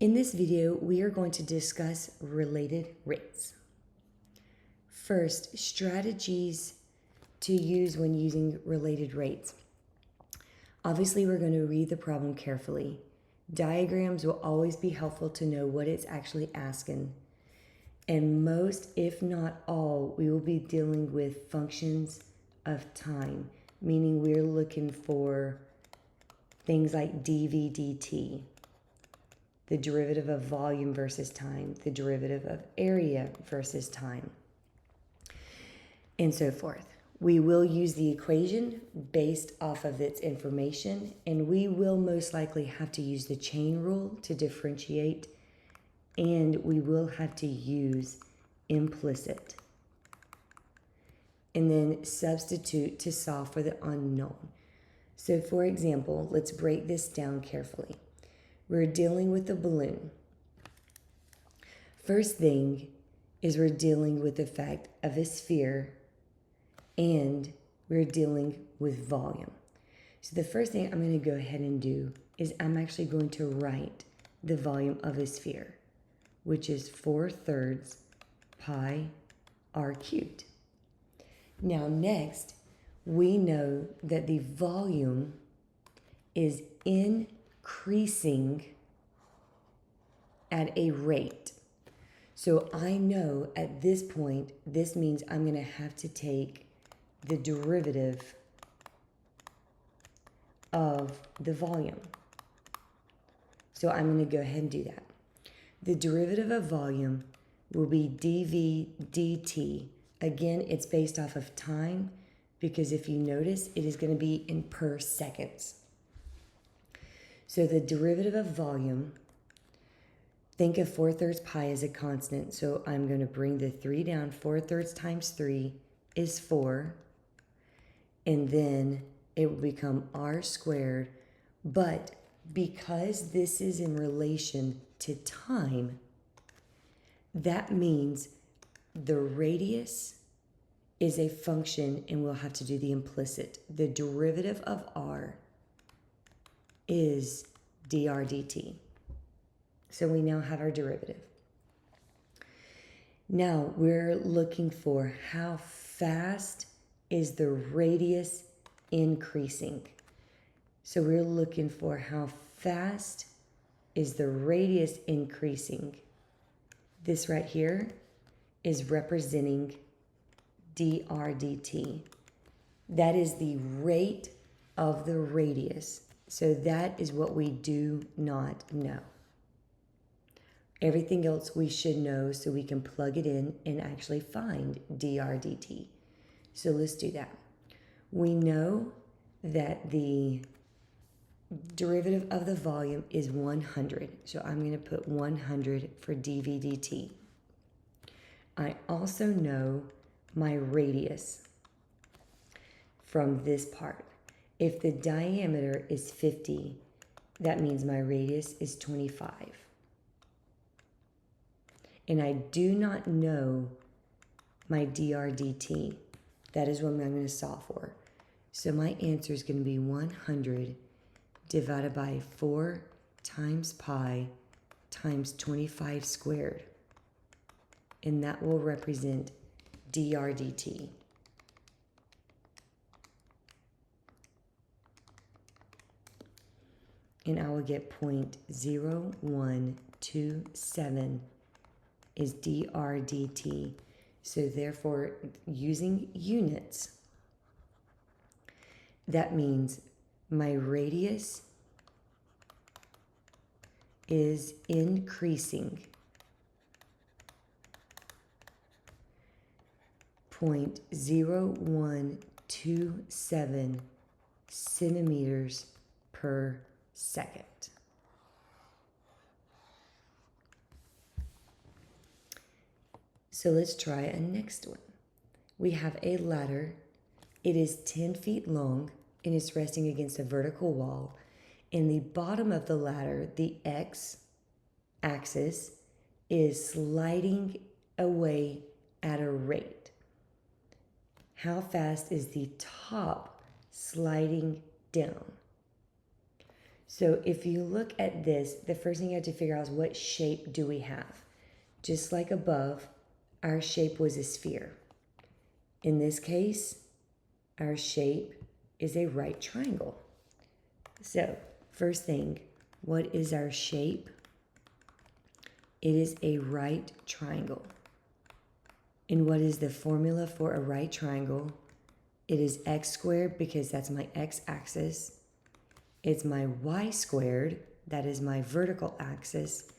In this video, we are going to discuss related rates. First, strategies to use when using related rates. Obviously, we're going to read the problem carefully. Diagrams will always be helpful to know what it's actually asking. And most, if not all, we will be dealing with functions of time, meaning we're looking for things like dv dt, the derivative of volume versus time, the derivative of area versus time, and so forth. We will use the equation based off of its information, and we will most likely have to use the chain rule to differentiate, and we will have to use implicit, and then substitute to solve for the unknown. So for example, let's break this down carefully. We're dealing with a balloon. First thing is we're dealing with the fact of a sphere, and we're dealing with volume. So the first thing I'm going to go ahead and do is I'm actually going to write the volume of a sphere, which is 4/3 pi r cubed. Now next, we know that the volume is increasing at a rate. So I know at this point, this means I'm going to have to take the derivative of the volume. So I'm going to go ahead and do that. The derivative of volume will be dv dt. Again, it's based off of time, because if you notice, it is going to be in per seconds. So the derivative of volume, think of 4/3 pi as a constant. So I'm going to bring the 3 down. 4/3 times 3 is 4. And then it will become r squared. But because this is in relation to time, that means the radius is a function, and we'll have to do the implicit. The derivative of r is dr dt. So we now have our derivative. Now we're looking for how fast is the radius increasing. So we're looking for how fast is the radius increasing. This right here is representing dr dt. That is the rate of the radius. So that is what we do not know. Everything else we should know, so we can plug it in and actually find dr dt. So let's do that. We know that the derivative of the volume is 100. So I'm going to put 100 for dv dt. I also know my radius from this part. If the diameter is 50, that means my radius is 25. And I do not know my dr dt. That is what I'm going to solve for. So my answer is going to be 100 divided by 4 times pi times 25 squared. And that will represent dr dt. And I will get 0.0127 is dr dt. So therefore, using units, that means my radius is increasing 0.0127 centimeters per second. So let's try a next one. We have a ladder. It is 10 feet long, and it's resting against a vertical wall. In the bottom of the ladder, the x-axis is sliding away at a rate. How fast is the top sliding down? So if you look at this, the first thing you have to figure out is what shape do we have? Just like above, our shape was a sphere. In this case, our shape is a right triangle. So first thing, what is our shape? It is a right triangle. And what is the formula for a right triangle? It is x squared because that's my x-axis. It's my y squared, that is my vertical axis.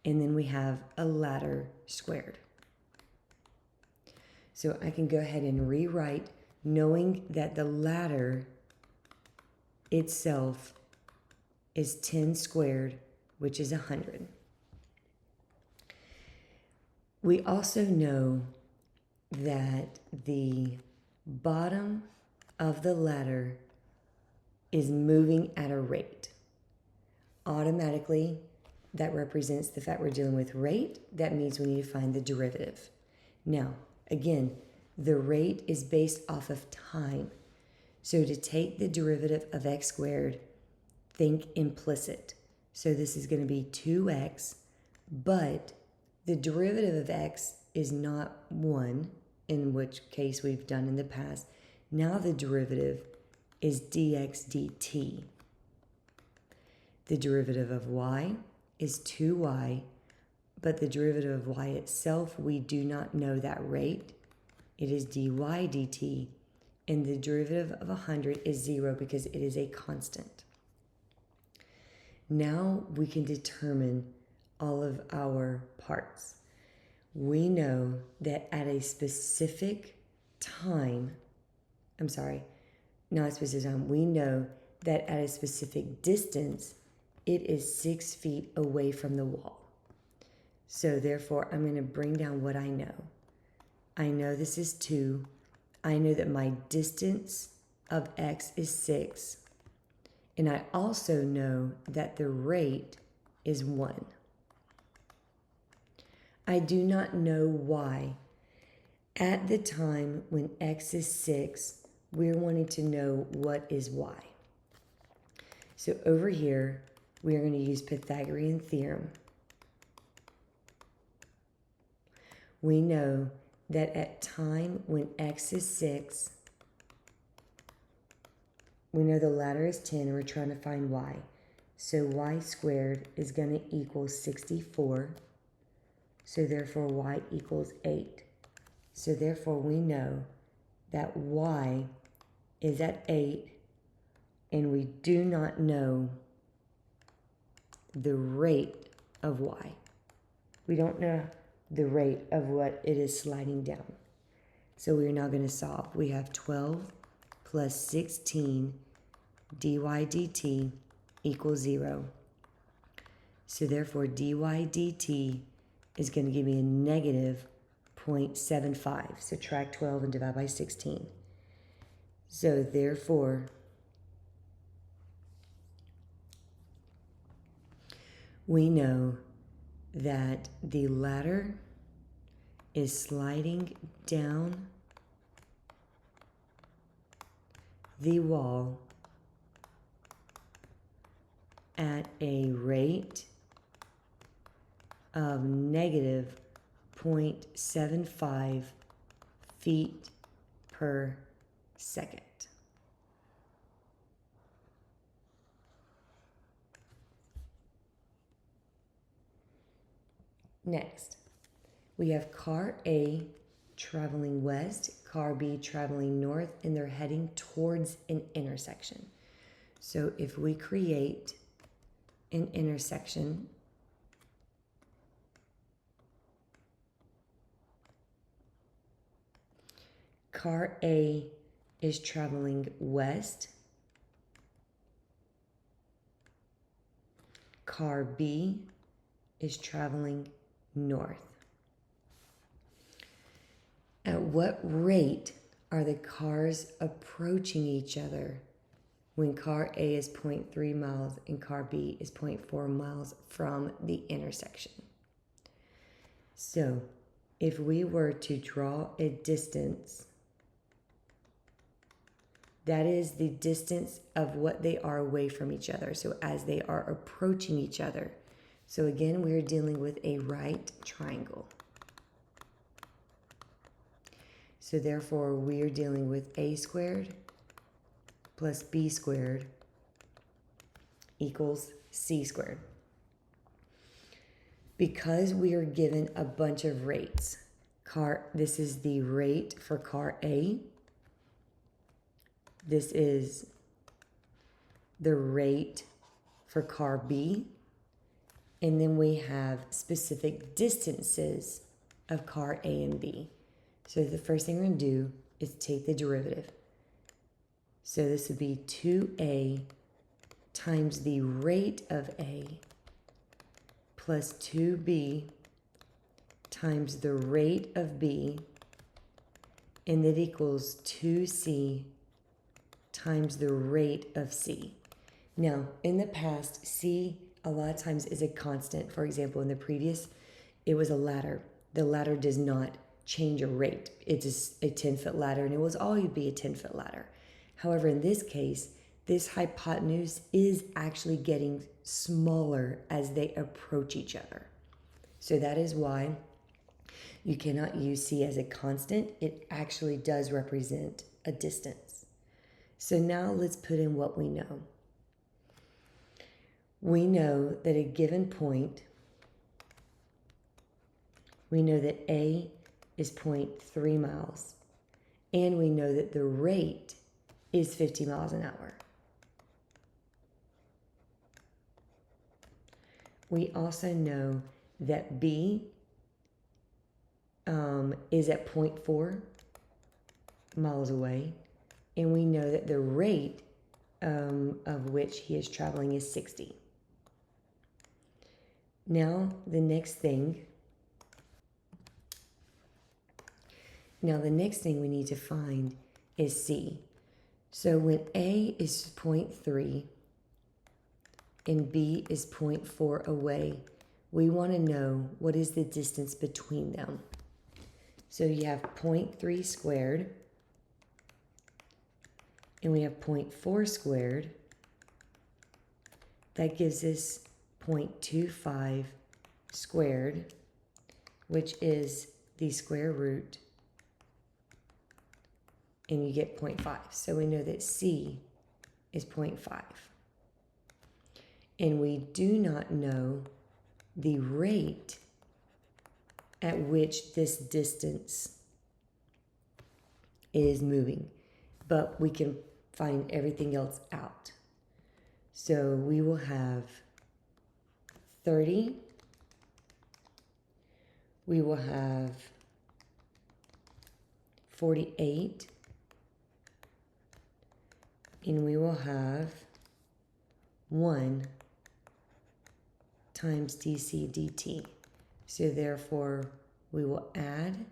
And then we have a ladder squared. So I can go ahead and rewrite knowing that the ladder itself is 10 squared, which is 100. We also know that the bottom of the ladder is moving at a rate. Automatically, that represents the fact we're dealing with rate. That means we need to find the derivative. Now, again, the rate is based off of time. So to take the derivative of x squared, think implicit. So this is going to be 2x, but the derivative of x is not 1, in which case we've done in the past. Now the derivative is dx dt. The derivative of y is 2y, but the derivative of y itself, we do not know that rate. It is dy dt, and the derivative of 100 is 0 because it is a constant. Now we can determine all of our parts. We know that at a specific time, not a specific time, we know that at a specific distance, it is 6 feet away from the wall. So therefore, I'm going to bring down what I know. I know this is 2. I know that my distance of x is 6. And I also know that the rate is 1. I do not know why. At the time when x is 6, we're wanting to know what is y. So over here, we are going to use Pythagorean theorem. We know that at time when x is 6, we know the ladder is 10 and we're trying to find y. So y squared is going to equal 64. So therefore y equals 8. So therefore we know that y is at 8, and we do not know the rate of y. We don't know the rate of what it is sliding down. So we are now going to solve. We have 12 plus 16 dy dt equals 0. So therefore dy dt is going to give me a negative 0.75. Subtract 12 and divide by 16. So therefore, we know that the ladder is sliding down the wall at a rate of negative 0.75 feet per second. Next, we have car A traveling west, car B traveling north, and they're heading towards an intersection. So if we create an intersection, car A is traveling west, car B is traveling north. At what rate are the cars approaching each other when car A is 0.3 miles and car B is 0.4 miles from the intersection? So if we were to draw a distance That is the distance of what they are away from each other. So as they are approaching each other. So again, we're dealing with a right triangle. So therefore, we are dealing with a squared plus b squared equals c squared. Because we are given a bunch of rates, this is the rate for car A. This is the rate for car B. And then we have specific distances of car A and B. So the first thing we're going to do is take the derivative. So this would be 2A times the rate of A plus 2B times the rate of B, and that equals 2C times the rate of C. Now, in the past, C a lot of times is a constant. For example, in the previous, it was a ladder. The ladder does not change a rate. It's a 10-foot ladder, and it will always be a 10-foot ladder. However, in this case, this hypotenuse is actually getting smaller as they approach each other. So that is why you cannot use C as a constant. It actually does represent a distance. So now let's put in what we know. We know that a given point, we know that A is 0.3 miles, and we know that the rate is 50 miles an hour. We also know that B is at 0.4 miles away, and we know that the rate of which he is traveling is 60. Now the next thing we need to find is C. So when A is 0.3 and B is 0.4 away, we want to know what is the distance between them. So you have 0.3 squared, and we have 0.4 squared. That gives us 0.25 squared, which is the square root, and you get 0.5. So we know that C is 0.5. And we do not know the rate at which this distance is moving, but we can find everything else out. So we will have 30, we will have 48, and we will have 1 times dc dt. So therefore, we will add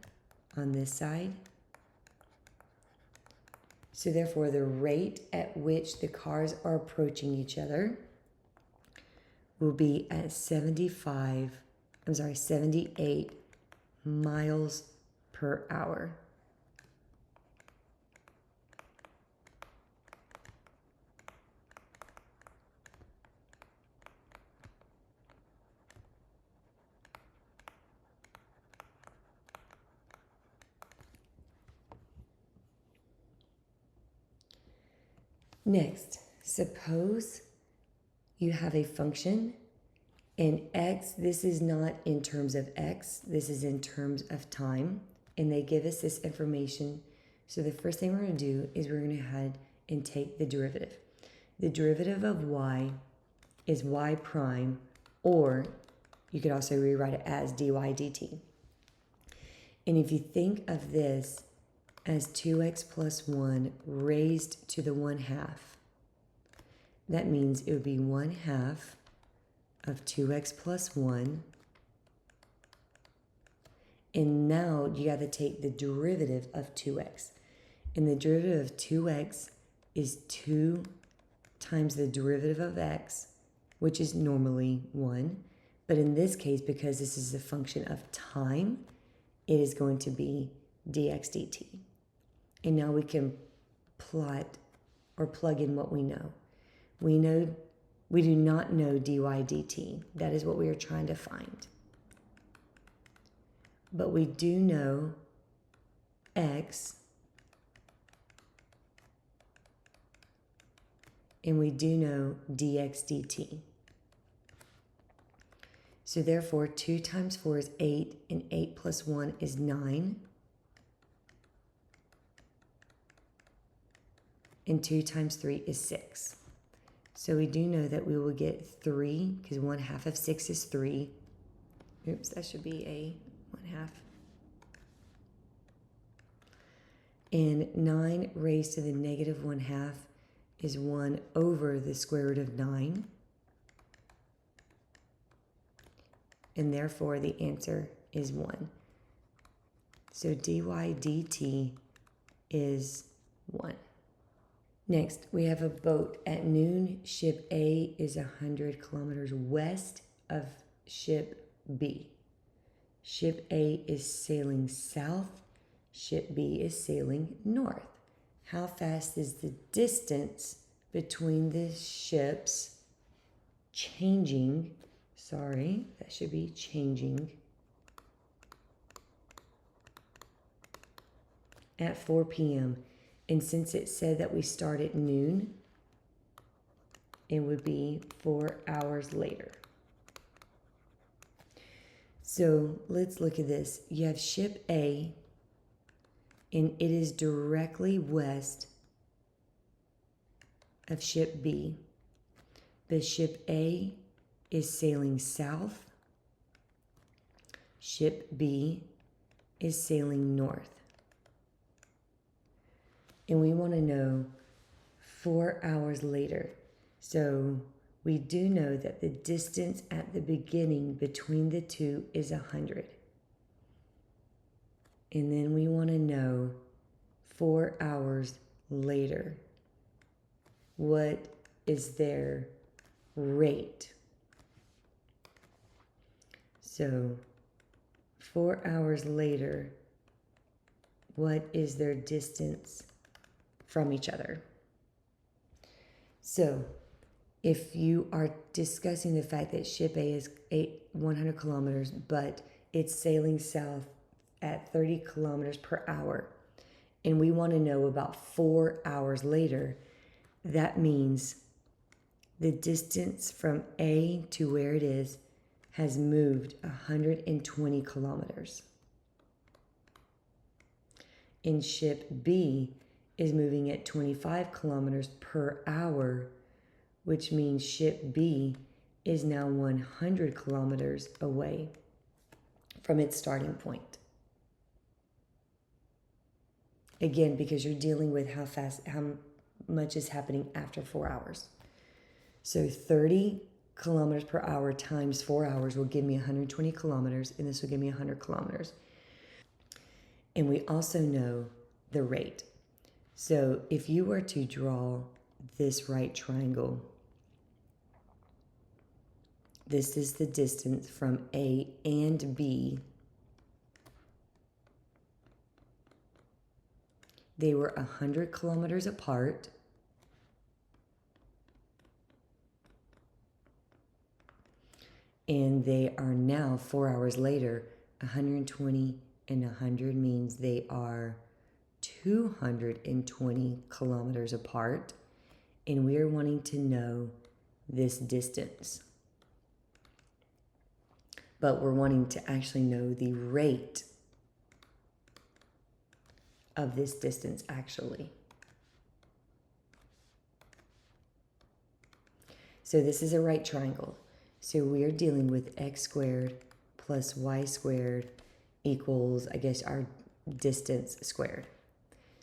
on this side. So therefore, the rate at which the cars are approaching each other will be at 78 miles per hour. Next, suppose you have a function and x, this is not in terms of x, this is in terms of time, and they give us this information. So the first thing we're going to do is we're going to head and take the derivative. The derivative of y is y prime, or you could also rewrite it as dy dt. And if you think of this as 2x plus 1 raised to the 1/2, that means it would be 1/2 of 2x plus 1. And now you got to take the derivative of 2x. And the derivative of 2x is 2 times the derivative of x, which is normally 1. But in this case, because this is a function of time, it is going to be dx dt. And now we can plot or plug in what we know. We do not know dy dt. That is what we are trying to find. But we do know x, and we do know dx dt. So therefore, 2 times 4 is 8, and 8 plus 1 is 9. And 2 times 3 is 6. So we do know that we will get 3, because 1/2 of 6 is 3. Oops, that should be a 1/2. And 9 raised to the negative 1/2 is 1 over the square root of 9. And therefore the answer is 1. So dy dt is 1. Next, we have a boat. At noon, ship A is 100 kilometers west of ship B. Ship A is sailing south. Ship B is sailing north. How fast is the distance between the ships changing? Sorry, that should be changing at 4 p.m. And since it said that we start at noon, it would be 4 hours later. So let's look at this. You have ship A, and it is directly west of ship B. But ship A is sailing south. Ship B is sailing north. And we want to know 4 hours later. So we do know that the distance at the beginning between the two is 100. And then we want to know 4 hours later, what is their rate? So 4 hours later, what is their distance from each other? So if you are discussing the fact that ship A is 100 kilometers, but it's sailing south at 30 kilometers per hour, and we want to know about 4 hours later, that means the distance from A to where it is has moved 120 kilometers. And ship B is moving at 25 kilometers per hour, which means ship B is now 100 kilometers away from its starting point. Again, because you're dealing with how much is happening after 4 hours. So 30 kilometers per hour times 4 hours will give me 120 kilometers, and this will give me 100 kilometers. And we also know the rate. So if you were to draw this right triangle, this is the distance from A and B. They were 100 kilometers apart. And they are now 4 hours later. 120 and 100 means they are 220 kilometers apart. And we are wanting to know this distance. But we're wanting to actually know the rate of this distance actually. So this is a right triangle. So we are dealing with x squared plus y squared equals, I guess, our distance squared.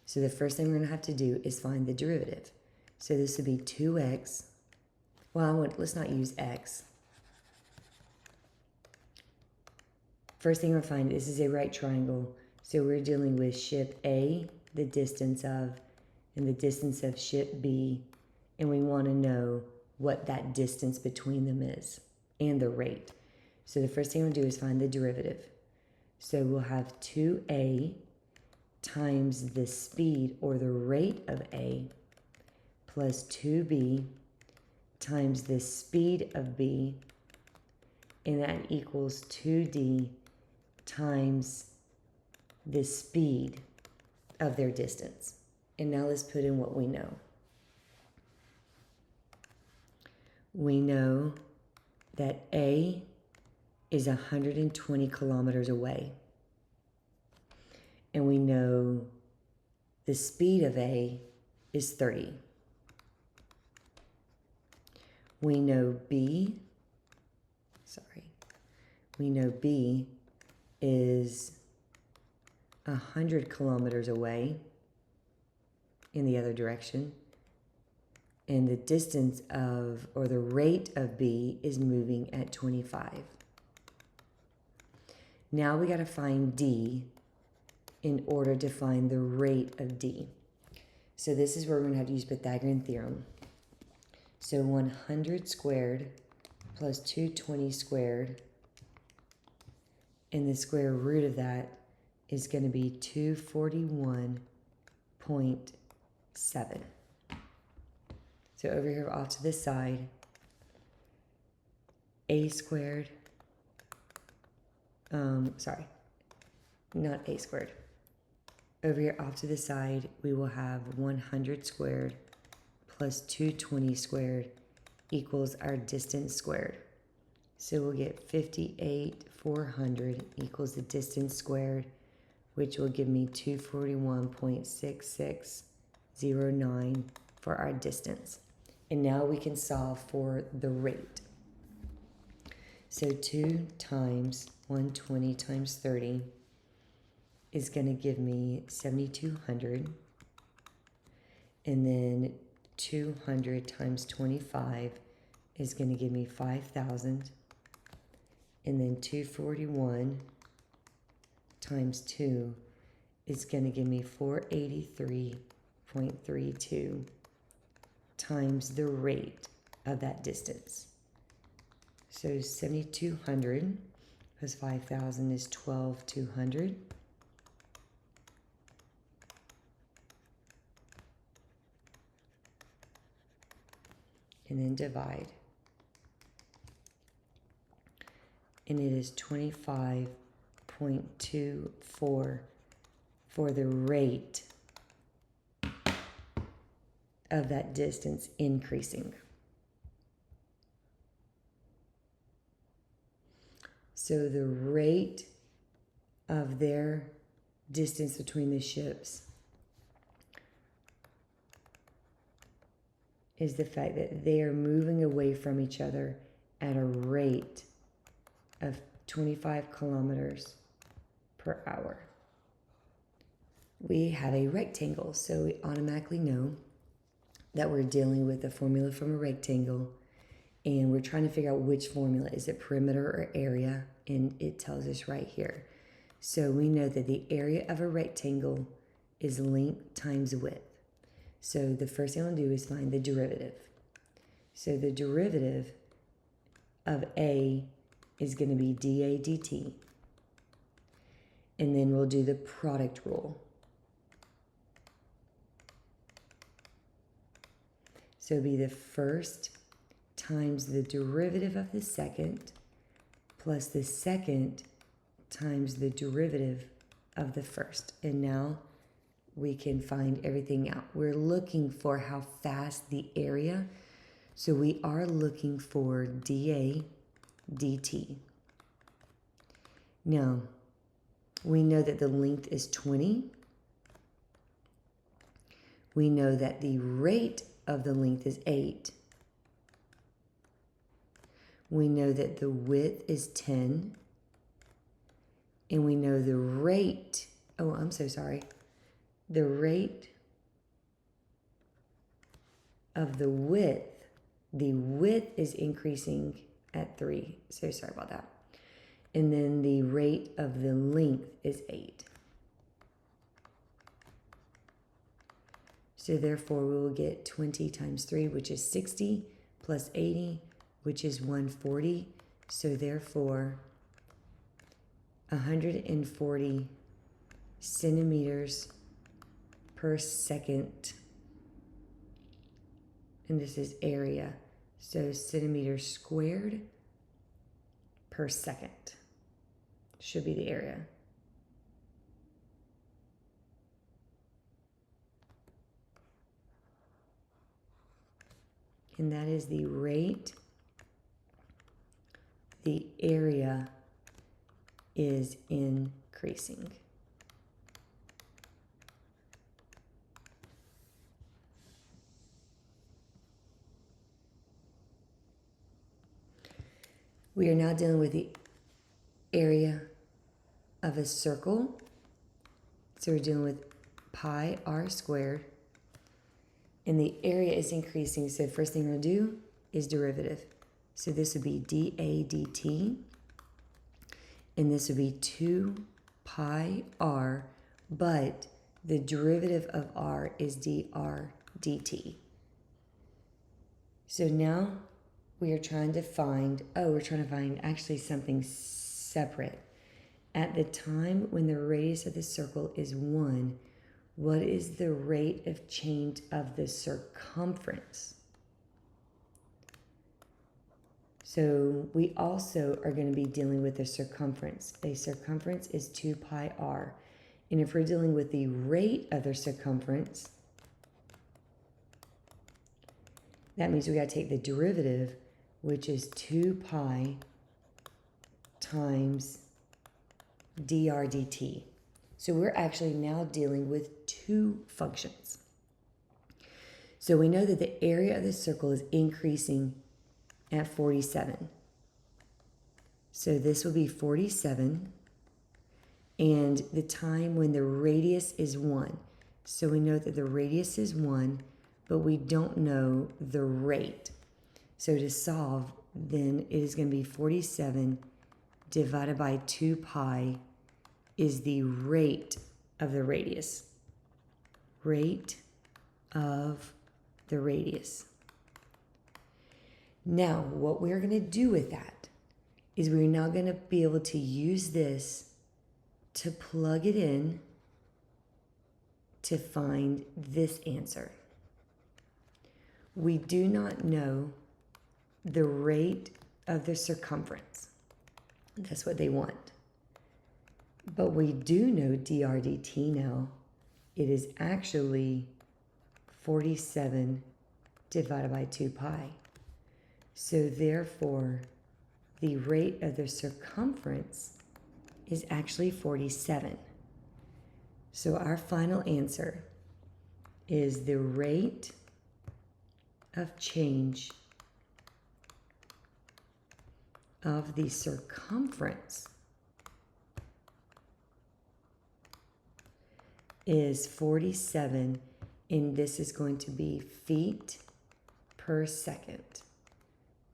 So the first thing we're going to have to do is find the derivative. So this would be 2x. Well, let's not use x. First thing we're going to find, this is a right triangle. So we're dealing with ship A, the distance of, and the distance of ship B. And we want to know what that distance between them is and the rate. So the first thing we'll do is find the derivative. So we'll have 2a times the speed or the rate of A plus 2b times the speed of b, and that equals 2d times the speed of their distance. And now let's put in what we know. We know that A is 120 kilometers away. And we know the speed of A is 30. We know B is 100 kilometers away in the other direction. And the distance of, or the rate of B is moving at 25. Now we got to find D in order to find the rate of D. So this is where we're going to have to use Pythagorean theorem. So 100 squared plus 220 squared, and the square root of that is going to be 241.7. So over here off to the side, A squared, not A squared. Over here off to the side, we will have 100 squared plus 220 squared equals our distance squared. So we'll get 58,400 equals the distance squared, which will give me 241.6609 for our distance. And now we can solve for the rate. So 2 times 120 times 30 is going to give me 7,200. And then 200 times 25 is going to give me 5,000. And then 241 times 2 is going to give me 483.32 times the rate of that distance. So 7,200 plus 5,000 is 12,200. And then divide. And it is 25.24 for the rate of that distance increasing. So the rate of their distance between the ships is the fact that they are moving away from each other at a rate of 25 kilometers per hour. We have a rectangle, so we automatically know that we're dealing with a formula from a rectangle, and we're trying to figure out which formula. Is it perimeter or area? And it tells us right here. So we know that the area of a rectangle is length times width. So the first thing I'll do is find the derivative. So the derivative of A is going to be dA dt. And then we'll do the product rule. So it'll be the first times the derivative of the second plus the second times the derivative of the first. And now we can find everything out. We're looking for how fast the area, so we are looking for dA dt. Now, we know that the length is 20. We know that the rate of the length is 8. We know that the width is 10. And we know the rate, the rate of the width is increasing at 3. So sorry about that. And then the rate of the length is 8. So therefore we will get 20 times 3, which is 60, plus 80, which is 140. So therefore 140 centimeters per second and this is area. So centimeters squared per second should be the area. And that is the rate the area is increasing. We are now dealing with the area of a circle. So we're dealing with pi r squared. And the area is increasing. So the first thing we're going to do is derivative. So this would be dA dt. And this would be 2 pi r. But the derivative of r is dr dt. So now we are trying to find, actually something separate. At the time when the radius of the circle is 1, what is the rate of change of the circumference? So we also are going to be dealing with the circumference. A circumference is 2 pi r. And if we're dealing with the rate of the circumference, that means we got to take the derivative, which is 2 pi times dr dt. So we're actually now dealing with two functions. So we know that the area of the circle is increasing at 47. So this will be 47, and the time when the radius is 1. So we know that the radius is 1, but we don't know the rate. So to solve, then it is going to be 47 divided by 2 pi is the rate of the radius. Rate of the radius. Now, what we're going to do with that is we're now going to be able to use this to plug it in to find this answer. We do not know the rate of the circumference. That's what they want. But we do know dr dt now. It is actually 47 divided by 2 pi. So therefore, the rate of the circumference is actually 47. So our final answer is the rate of change of the circumference is 47, and this is going to be feet per second,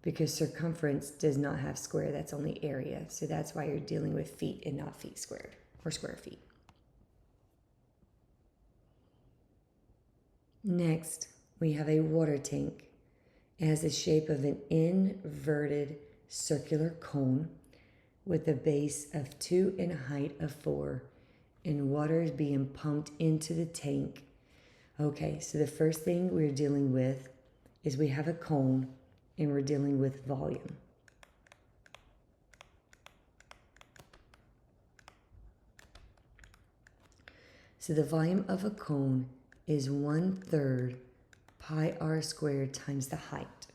because circumference does not have square, that's only area. So that's why you're dealing with feet and not feet squared or square feet. Next, we have a water tank. It has the shape of an inverted circular cone with a base of 2 and a height of 4, and water is being pumped into the tank. Okay, so the first thing we're dealing with is we have a cone and we're dealing with volume. So the volume of a cone is 1/3 pi r squared times the height.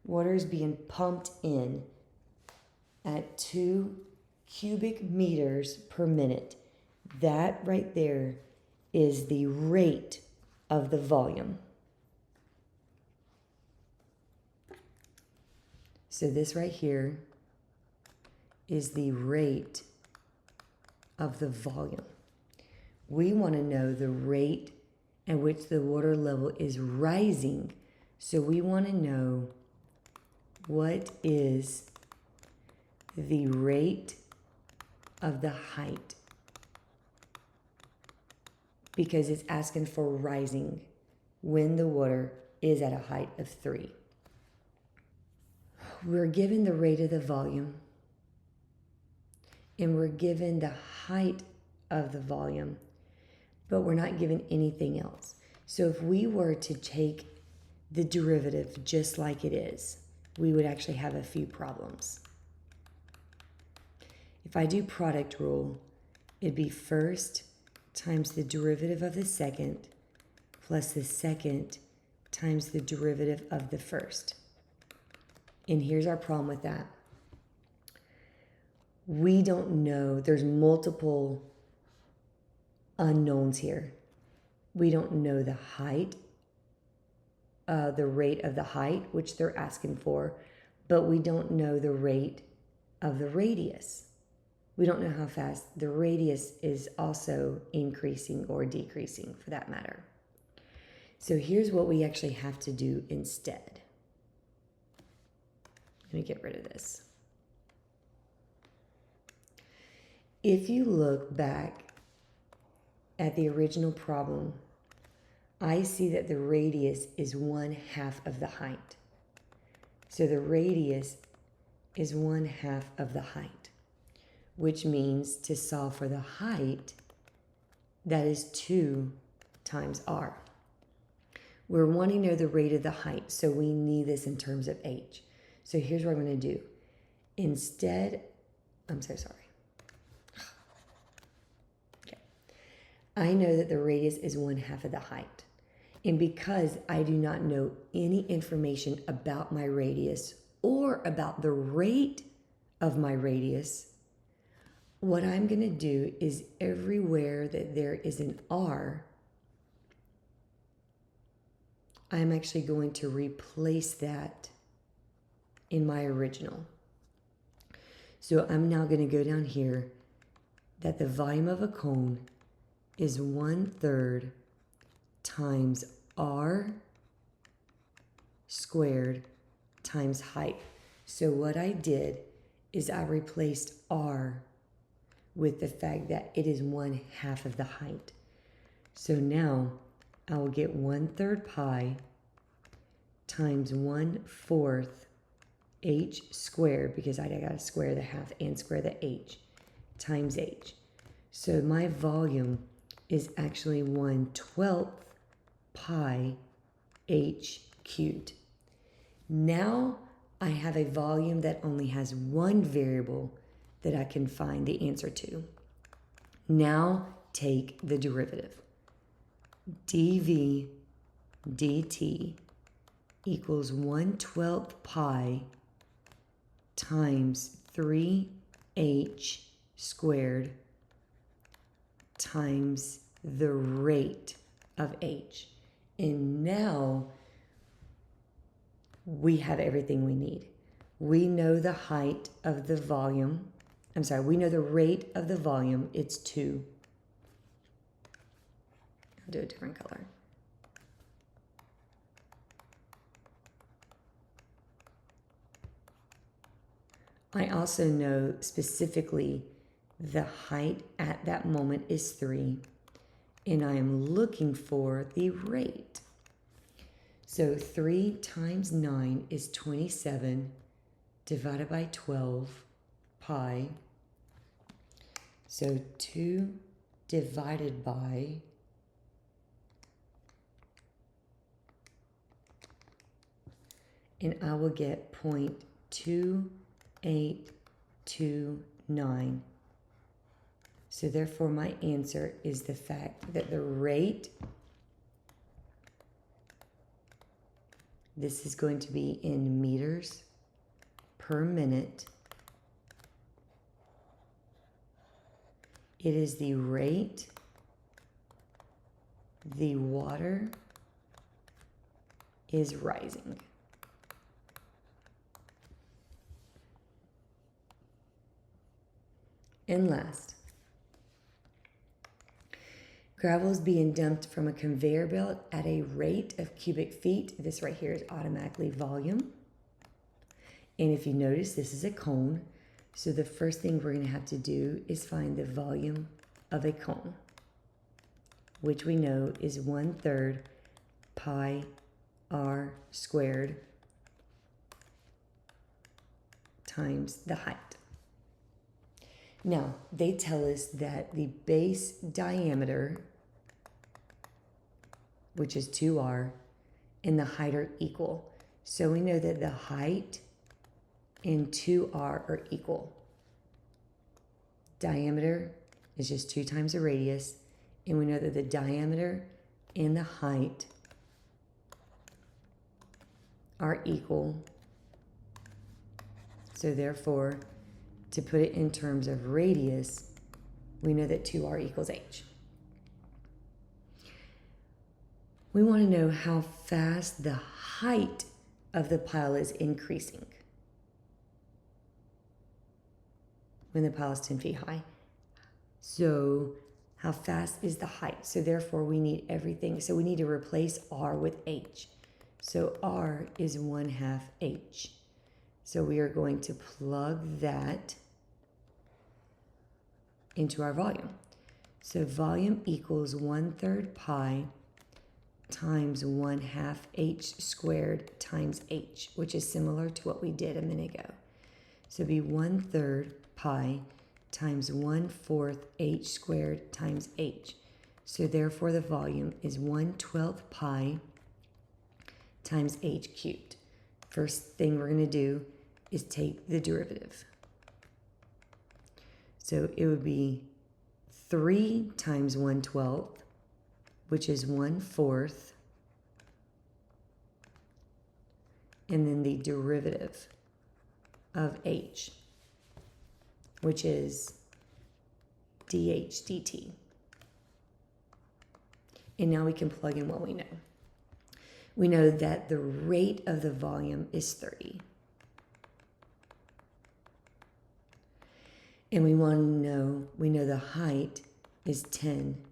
Water is being pumped in at 2 cubic meters per minute. That right there is the rate of the volume. So this right here is the rate of the volume. We want to know the rate at which the water level is rising. So we want to know what is the rate of the height, because it's asking for rising when the water is at a height of 3. We're given the rate of the volume, and we're given the height of the volume, but we're not given anything else. So if we were to take the derivative just like it is, we would actually have a few problems. If I do product rule, it'd be first times the derivative of the second plus the second times the derivative of the first. And here's our problem with that. We don't know, there's multiple unknowns here. We don't know the height, the rate of the height, which they're asking for, but we don't know the rate of the radius. We don't know how fast the radius is also increasing or decreasing for that matter. So here's what we actually have to do instead. Let me get rid of this. If you look back at the original problem, I see that the radius is 1/2 of the height. So the radius is 1/2 of the height, which means to solve for the height, that is 2 times r. We're wanting to know the rate of the height, so we need this in terms of h. So here's what I'm going to do. Instead, I'm so sorry. Okay. I know that the radius is 1/2 of the height. And because I do not know any information about my radius or about the rate of my radius, what I'm going to do is everywhere that there is an r, I'm actually going to replace that in my original. So I'm now going to go down here that the volume of a cone is 1/3 times r squared times height. So what I did is I replaced r with the fact that it is 1/2 of the height. So now I will get 1/3 pi times 1/4 h squared, because I got to square the half and square the h, times h. So my volume is actually 1/12 pi h cubed. Now I have a volume that only has one variable that I can find the answer to. Now take the derivative. dv dt equals 1/12 pi times 3h squared times the rate of h. And now we have everything we need. We know the height of the volume. We know the rate of the volume. It's 2. I'll do a different color. I also know specifically the height at that moment is 3, and I am looking for the rate. So 3 times 9 is 27 divided by 12 pi. So 2 divided by and I will get 0.2829. So therefore my answer is the fact that the rate, this is going to be in meters per minute. It is the rate the water is rising. And last, gravel is being dumped from a conveyor belt at a rate of cubic feet. This right here is automatically volume. And if you notice, this is a cone. So the first thing we're going to have to do is find the volume of a cone, which we know is 1/3 pi r squared times the height. Now, they tell us that the base diameter, which is 2r, and the height are equal. So we know that the height and 2r are equal. Diameter is just 2 times the radius, and we know that the diameter and the height are equal. So therefore, to put it in terms of radius, we know that 2r equals h. We want to know how fast the height of the pile is increasing when the pile is 10 feet high. So how fast is the height? So therefore we need everything. So we need to replace r with h. So r is 1/2 h. So we are going to plug that into our volume. So volume equals 1/3 pi times 1/2 h squared times h, which is similar to what we did a minute ago. So it'd be 1/3 pi times 1/4 h squared times h. So therefore the volume is 1/12 pi times h cubed. First thing we're going to do is take the derivative. So it would be 3 times 1/12, which is 1/4, and then the derivative of h, which is dh dt. And now we can plug in what we know. We know that the rate of the volume is 30. And we know the height is 10.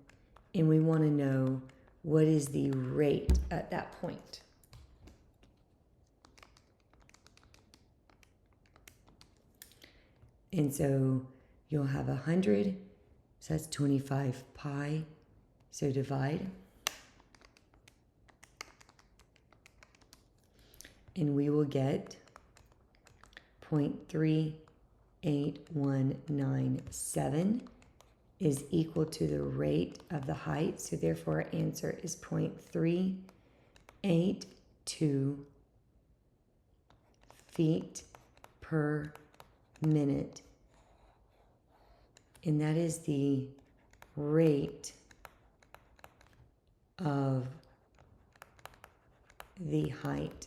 And we want to know what is the rate at that point. And so you'll have 100, so that's 25 pi. So divide. And we will get 0.38197 is equal to the rate of the height. So therefore our answer is 0.382 feet per minute. And that is the rate of the height.